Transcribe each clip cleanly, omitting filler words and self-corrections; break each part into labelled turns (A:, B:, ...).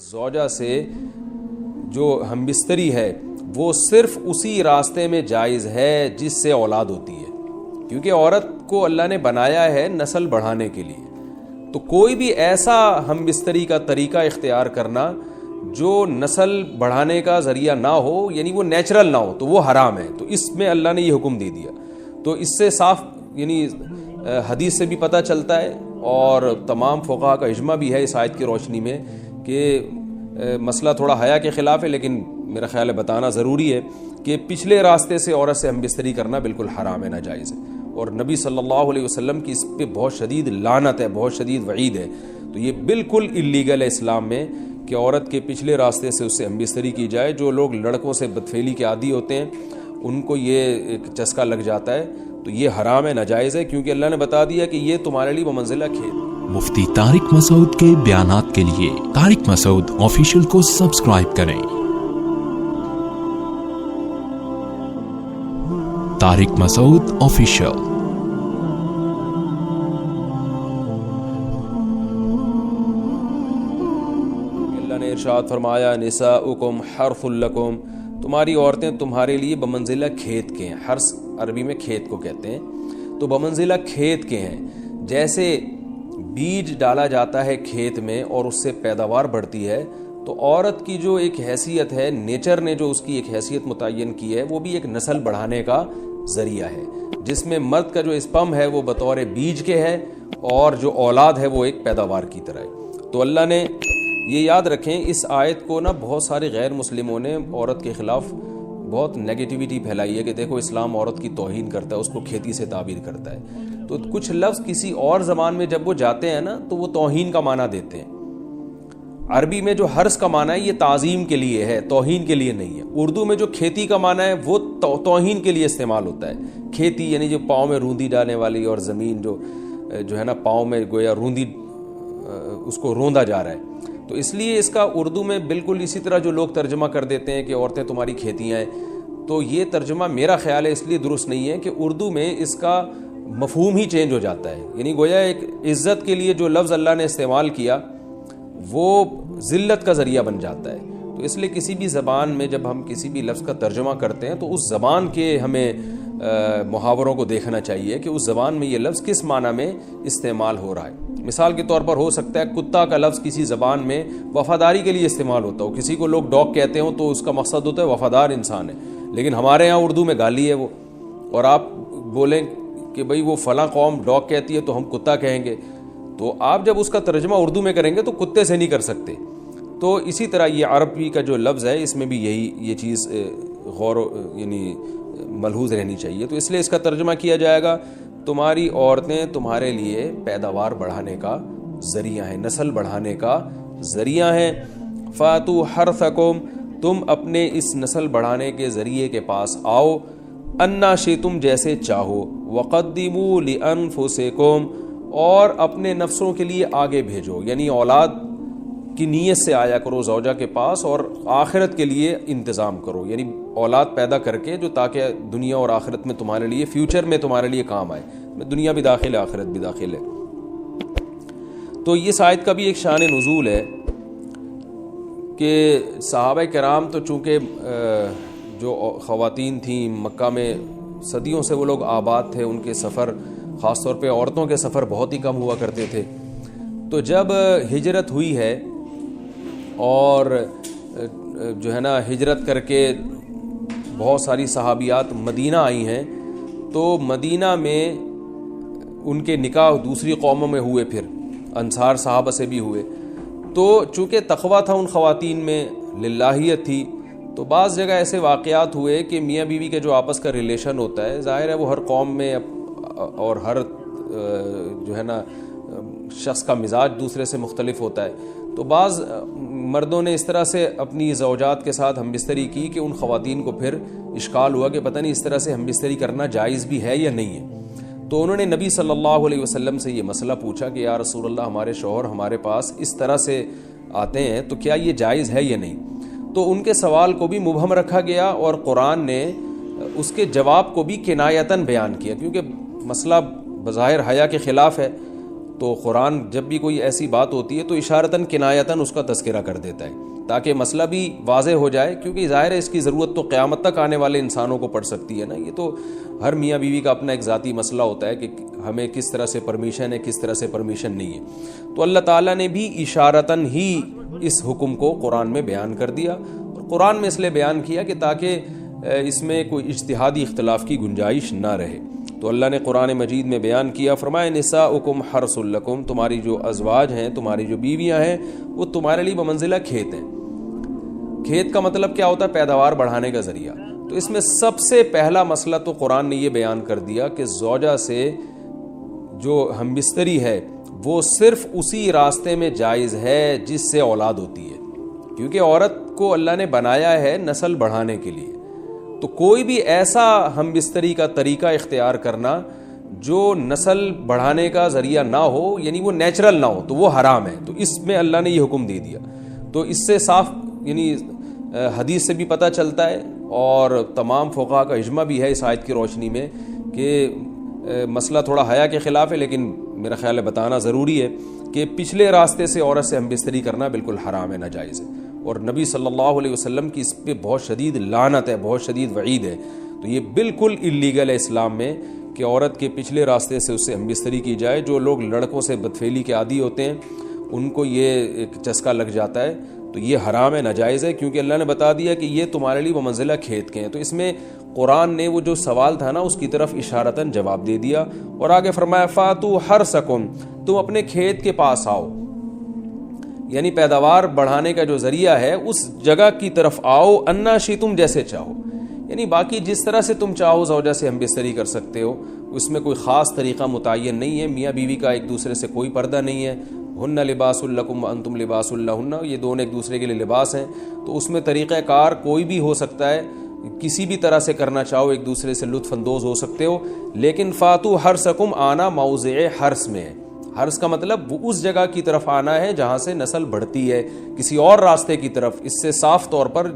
A: زوجہ سے جو ہم بستری ہے وہ صرف اسی راستے میں جائز ہے جس سے اولاد ہوتی ہے، کیونکہ عورت کو اللہ نے بنایا ہے نسل بڑھانے کے لیے. تو کوئی بھی ایسا ہم بستری کا طریقہ اختیار کرنا جو نسل بڑھانے کا ذریعہ نہ ہو، یعنی وہ نیچرل نہ ہو، تو وہ حرام ہے. تو اس میں اللہ نے یہ حکم دے دیا. تو اس سے صاف یعنی حدیث سے بھی پتہ چلتا ہے اور تمام فقہا کا اجماع بھی ہے اس آیت کی روشنی میں کہ مسئلہ تھوڑا حیا کے خلاف ہے، لیکن میرا خیال ہے بتانا ضروری ہے کہ پچھلے راستے سے عورت سے ہم بستری کرنا بالکل حرام ہے، ناجائز ہے. اور نبی صلی اللہ علیہ وسلم کی اس پہ بہت شدید لعنت ہے، بہت شدید وعید ہے. تو یہ بالکل اللیگل ہے اسلام میں کہ عورت کے پچھلے راستے سے اس سے ہم بستری کی جائے. جو لوگ لڑکوں سے بدفعلی کے عادی ہوتے ہیں ان کو یہ ایک چسکا لگ جاتا ہے، تو یہ حرام ہے، ناجائز ہے، کیونکہ اللہ نے بتا دیا کہ یہ تمہارے لیے بمنزلہ کھیت.
B: مفتی طارق مسعود کے بیانات کے لیے طارق مسعود آفیشیل کو سبسکرائب کریں. طارق مسعود آفیشیل.
A: اللہ نے ارشاد فرمایا نساؤکم حرث لکم، تمہاری عورتیں تمہارے لیے بمنزلہ کھیت کے ہیں. حرث عربی میں کھیت کو کہتے ہیں. تو بمنزلہ کھیت کے ہیں. جیسے بیج ڈالا جاتا ہے کھیت میں اور اس سے پیداوار بڑھتی ہے، تو عورت کی جو ایک حیثیت ہے، نیچر نے جو اس کی ایک حیثیت متعین کی ہے، وہ بھی ایک نسل بڑھانے کا ذریعہ ہے، جس میں مرد کا جو اسپم ہے وہ بطور بیج کے ہے اور جو اولاد ہے وہ ایک پیداوار کی طرح ہے. تو اللہ نے یہ یاد رکھیں، اس آیت کو بہت سارے غیر مسلموں نے عورت کے خلاف بہت نیگیٹیوٹی پھیلائی ہے کہ دیکھو اسلام عورت کی توہین کرتا ہے، اس کو کھیتی سے تعبیر کرتا ہے. تو کچھ لفظ کسی اور زبان میں جب وہ جاتے ہیں تو وہ توہین کا معنی دیتے ہیں. عربی میں جو حرث کا معنی ہے یہ تعظیم کے لیے ہے، توہین کے لیے نہیں ہے. اردو میں جو کھیتی کا معنی ہے وہ توہین کے لیے استعمال ہوتا ہے. کھیتی یعنی جو پاؤں میں روندی ڈالنے والی، اور زمین جو ہے پاؤں میں گویا روندی، اس کو روندا جا رہا ہے. تو اس لیے اس کا اردو میں بالکل اسی طرح جو لوگ ترجمہ کر دیتے ہیں کہ عورتیں تمہاری کھیتیاں ہیں، تو یہ ترجمہ میرا خیال ہے اس لیے درست نہیں ہے کہ اردو میں اس کا مفہوم ہی چینج ہو جاتا ہے. یعنی گویا ایک عزت کے لیے جو لفظ اللہ نے استعمال کیا وہ ذلت کا ذریعہ بن جاتا ہے. تو اس لیے کسی بھی زبان میں جب ہم کسی بھی لفظ کا ترجمہ کرتے ہیں تو اس زبان کے ہمیں محاوروں کو دیکھنا چاہیے کہ اس زبان میں یہ لفظ کس معنی میں استعمال ہو رہا ہے. مثال کے طور پر ہو سکتا ہے کتا کا لفظ کسی زبان میں وفاداری کے لیے استعمال ہوتا ہو، کسی کو لوگ ڈاگ کہتے ہوں تو اس کا مقصد ہوتا ہے وفادار انسان ہے، لیکن ہمارے یہاں اردو میں گالی ہے وہ. اور آپ بولیں کہ بھئی وہ فلاں قوم ڈاگ کہتی ہے تو ہم کتا کہیں گے، تو آپ جب اس کا ترجمہ اردو میں کریں گے تو کتے سے نہیں کر سکتے. تو اسی طرح یہ عربی کا جو لفظ ہے اس میں بھی یہ چیز غور یعنی ملحوظ رہنی چاہیے. تو اس لیے اس کا ترجمہ کیا جائے گا تمہاری عورتیں تمہارے لیے پیداوار بڑھانے کا ذریعہ ہیں، نسل بڑھانے کا ذریعہ ہیں. فاتو حرثکم، تم اپنے اس نسل بڑھانے کے ذریعے کے پاس آؤ، انا شئتم، جیسے چاہو، وقدموا لانفسکم، اور اپنے نفسوں کے لیے آگے بھیجو. یعنی اولاد کی نیت سے آیا کرو زوجہ کے پاس اور آخرت کے لیے انتظام کرو، یعنی اولاد پیدا کر کے جو تاکہ دنیا اور آخرت میں تمہارے لیے، فیوچر میں تمہارے لیے کام آئے. دنیا بھی داخل ہے، آخرت بھی داخل ہے. تو اس آیت کا بھی ایک شان نزول ہے کہ صحابہ کرام تو چونکہ جو خواتین تھیں مکہ میں صدیوں سے وہ لوگ آباد تھے، ان کے سفر خاص طور پہ عورتوں کے سفر بہت ہی کم ہوا کرتے تھے. تو جب ہجرت ہوئی ہے اور جو ہے ہجرت کر کے بہت ساری صحابیات مدینہ آئی ہیں، تو مدینہ میں ان کے نکاح دوسری قوموں میں ہوئے، پھر انصار صحابہ سے بھی ہوئے. تو چونکہ تقویٰ تھا ان خواتین میں، للہیت تھی، تو بعض جگہ ایسے واقعات ہوئے کہ میاں بیوی کے جو آپس کا ریلیشن ہوتا ہے، ظاہر ہے وہ ہر قوم میں اور ہر جو ہے شخص کا مزاج دوسرے سے مختلف ہوتا ہے. تو بعض مردوں نے اس طرح سے اپنی زوجات کے ساتھ ہم بستری کی کہ ان خواتین کو پھر اشکال ہوا کہ پتہ نہیں اس طرح سے ہم بستری کرنا جائز بھی ہے یا نہیں ہے. تو انہوں نے نبی صلی اللہ علیہ وسلم سے یہ مسئلہ پوچھا کہ یا رسول اللہ، ہمارے شوہر ہمارے پاس اس طرح سے آتے ہیں تو کیا یہ جائز ہے یا نہیں؟ تو ان کے سوال کو بھی مبہم رکھا گیا اور قرآن نے اس کے جواب کو بھی کنایتاً بیان کیا، کیونکہ مسئلہ بظاہر حیا کے خلاف ہے تو قرآن جب بھی کوئی ایسی بات ہوتی ہے تو اشارتاً کنایتاً اس کا تذکرہ کر دیتا ہے تاکہ مسئلہ بھی واضح ہو جائے، کیونکہ ظاہر ہے اس کی ضرورت تو قیامت تک آنے والے انسانوں کو پڑ سکتی ہے نا. یہ تو ہر میاں بیوی کا اپنا ایک ذاتی مسئلہ ہوتا ہے کہ ہمیں کس طرح سے پرمیشن ہے، کس طرح سے پرمیشن نہیں ہے. تو اللہ تعالیٰ نے بھی اشارتاً ہی اس حکم کو قرآن میں بیان کر دیا، اور قرآن میں اس لیے بیان کیا کہ تاکہ اس میں کوئی اجتہادی اختلاف کی گنجائش نہ رہے. تو اللہ نے قرآن مجید میں بیان کیا، فرمایا نساؤکم حرث لکم، تمہاری جو ازواج ہیں، تمہاری جو بیویاں ہیں، وہ تمہارے لیے بمنزلہ کھیت ہیں. کھیت کا مطلب کیا ہوتا ہے؟ پیداوار بڑھانے کا ذریعہ. تو اس میں سب سے پہلا مسئلہ تو قرآن نے یہ بیان کر دیا کہ زوجہ سے جو ہم بستری ہے وہ صرف اسی راستے میں جائز ہے جس سے اولاد ہوتی ہے، کیونکہ عورت کو اللہ نے بنایا ہے نسل بڑھانے کے لیے. تو کوئی بھی ایسا ہم بستری کا طریقہ اختیار کرنا جو نسل بڑھانے کا ذریعہ نہ ہو، یعنی وہ نیچرل نہ ہو، تو وہ حرام ہے. تو اس میں اللہ نے یہ حکم دے دیا. تو اس سے صاف یعنی حدیث سے بھی پتہ چلتا ہے، اور تمام فقہاء کا اجماع بھی ہے اس آیت کی روشنی میں کہ مسئلہ تھوڑا حیا کے خلاف ہے، لیکن میرا خیال ہے بتانا ضروری ہے کہ پچھلے راستے سے عورت سے ہم بستری کرنا بالکل حرام ہے، ناجائز ہے. اور نبی صلی اللہ علیہ وسلم کی اس پہ بہت شدید لعنت ہے، بہت شدید وعید ہے. تو یہ بالکل اللیگل ہے اسلام میں کہ عورت کے پچھلے راستے سے اس سے ہم بستری کی جائے. جو لوگ لڑکوں سے بدفعلی کے عادی ہوتے ہیں ان کو یہ ایک چسکا لگ جاتا ہے، تو یہ حرام ہے، ناجائز ہے، کیونکہ اللہ نے بتا دیا کہ یہ تمہارے لیے بمنزلہ کھیت کے ہیں. تو اس میں قرآن نے وہ جو سوال تھا نا اس کی طرف اشارتاً جواب دے دیا، اور آگے فرمایا فاتو حرثکم، تم اپنے کھیت کے پاس آؤ، یعنی پیداوار بڑھانے کا جو ذریعہ ہے اس جگہ کی طرف آؤ، انا شئتم، جیسے چاہو. یعنی باقی جس طرح سے تم چاہو زوجہ سے ہم بستری کر سکتے ہو، اس میں کوئی خاص طریقہ متعین نہیں ہے. میاں بیوی کا ایک دوسرے سے کوئی پردہ نہیں ہے. ہن لباس لکم وانتم لباس لہن، یہ دونوں ایک دوسرے کے لیے لباس ہیں. تو اس میں طریقہ کار کوئی بھی ہو سکتا ہے، کسی بھی طرح سے کرنا چاہو ایک دوسرے سے لطف اندوز ہو سکتے ہو. لیکن فاتو حرثکم، آنا موضع حرث میں ہے. حرث کا مطلب وہ اس جگہ کی طرف آنا ہے جہاں سے نسل بڑھتی ہے، کسی اور راستے کی طرف. اس سے صاف طور پر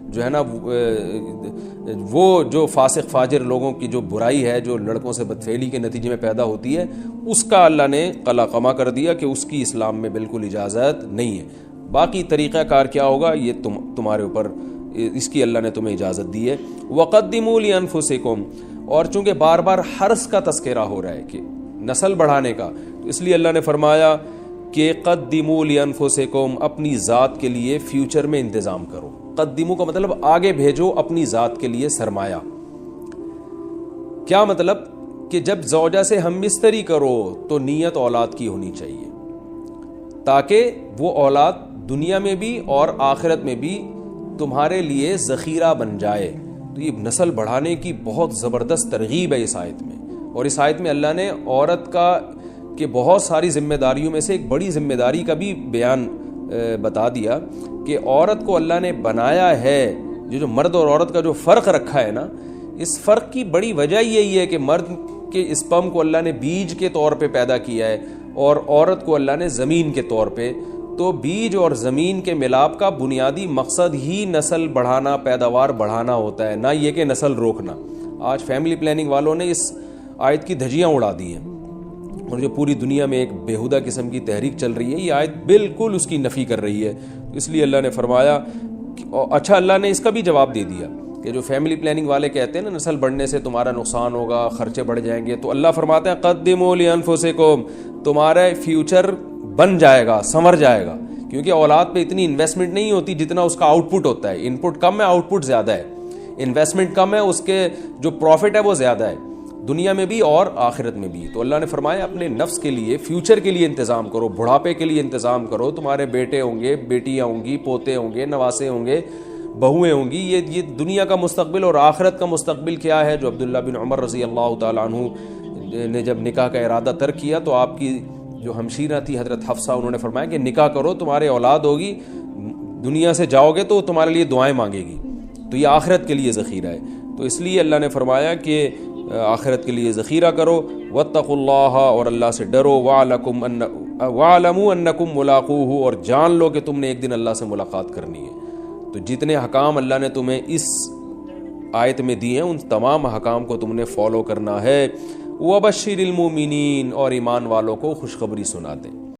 A: جو ہے نا وہ جو فاسق فاجر لوگوں کی جو برائی ہے، جو لڑکوں سے بدفعلی کے نتیجے میں پیدا ہوتی ہے، اس کا اللہ نے قلع قما کر دیا کہ اس کی اسلام میں بالکل اجازت نہیں ہے. باقی طریقہ کار کیا ہوگا یہ تمہارے اوپر، اس کی اللہ نے تمہیں اجازت دی ہے. وقدموا لانفسکم، اور چونکہ بار بار حرث کا تذکرہ ہو رہا ہے کہ نسل بڑھانے کا، تو اس لیے اللہ نے فرمایا کہ قدموا لانفسکم، اپنی ذات کے لیے فیوچر میں انتظام کرو. قدموا کا مطلب آگے بھیجو اپنی ذات کے لیے سرمایہ. کیا مطلب؟ کہ جب زوجہ سے ہم بستری کرو تو نیت اولاد کی ہونی چاہیے، تاکہ وہ اولاد دنیا میں بھی اور آخرت میں بھی تمہارے لیے ذخیرہ بن جائے. تو یہ نسل بڑھانے کی بہت زبردست ترغیب ہے اس آیت میں. اور اس آیت میں اللہ نے عورت کا کہ بہت ساری ذمہ داریوں میں سے ایک بڑی ذمہ داری کا بھی بیان بتا دیا کہ عورت کو اللہ نے بنایا ہے. جو مرد اور عورت کا جو فرق رکھا ہے نا، اس فرق کی بڑی وجہ یہی ہے کہ مرد کے اسپرم کو اللہ نے بیج کے طور پہ پیدا کیا ہے اور عورت کو اللہ نے زمین کے طور پہ. تو بیج اور زمین کے ملاپ کا بنیادی مقصد ہی نسل بڑھانا، پیداوار بڑھانا ہوتا ہے، نہ یہ کہ نسل روکنا. آج فیملی پلاننگ والوں نے اس آیت کی دھجیاں اڑا دی ہیں، اور جو پوری دنیا میں ایک بیہودہ قسم کی تحریک چل رہی ہے، یہ آیت بالکل اس کی نفی کر رہی ہے. اس لیے اللہ نے فرمایا اچھا، اللہ نے اس کا بھی جواب دے دیا کہ جو فیملی پلاننگ والے کہتے ہیں نا نسل بڑھنے سے تمہارا نقصان ہوگا، خرچے بڑھ جائیں گے، تو اللہ فرماتے ہیں قدموا لانفسکم، تمہارا فیوچر بن جائے گا، سنور جائے گا. کیونکہ اولاد پہ اتنی انویسٹمنٹ نہیں ہوتی جتنا اس کا آؤٹ پٹ ہوتا ہے. ان پٹ کم ہے، آؤٹ پٹ زیادہ ہے. انویسٹمنٹ کم ہے، اس کے جو پروفٹ ہے وہ زیادہ ہے، دنیا میں بھی اور آخرت میں بھی. تو اللہ نے فرمایا اپنے نفس کے لیے، فیوچر کے لیے انتظام کرو، بڑھاپے کے لیے انتظام کرو. تمہارے بیٹے ہوں گے، بیٹیاں ہوں گی، پوتے ہوں گے، نواسے ہوں گے، بہویں ہوں گی. یہ دنیا کا مستقبل اور آخرت کا مستقبل کیا ہے. جو عبداللہ بن عمر رضی اللہ تعالیٰ عنہ نے جب نکاح کا ارادہ ترک کیا تو آپ کی جو ہمشیرہ تھی حضرت حفصہ، انہوں نے فرمایا کہ نکاح کرو، تمہارے اولاد ہوگی، دنیا سے جاؤ گے تو تمہارے لیے دعائیں مانگے گی. تو یہ آخرت کے لیے ذخیرہ ہے. تو اس لیے اللہ نے فرمایا کہ آخرت کے لیے ذخیرہ کرو. واتقوا اللہ، اور اللہ سے ڈرو. واعلموا انکم ملاقوہ، اور جان لو کہ تم نے ایک دن اللہ سے ملاقات کرنی ہے. تو جتنے حکام اللہ نے تمہیں اس آیت میں دیے ہیں ان تمام حکام کو تم نے فالو کرنا ہے. وبشر المؤمنین اور ایمان والوں کو خوشخبری سنا دیں.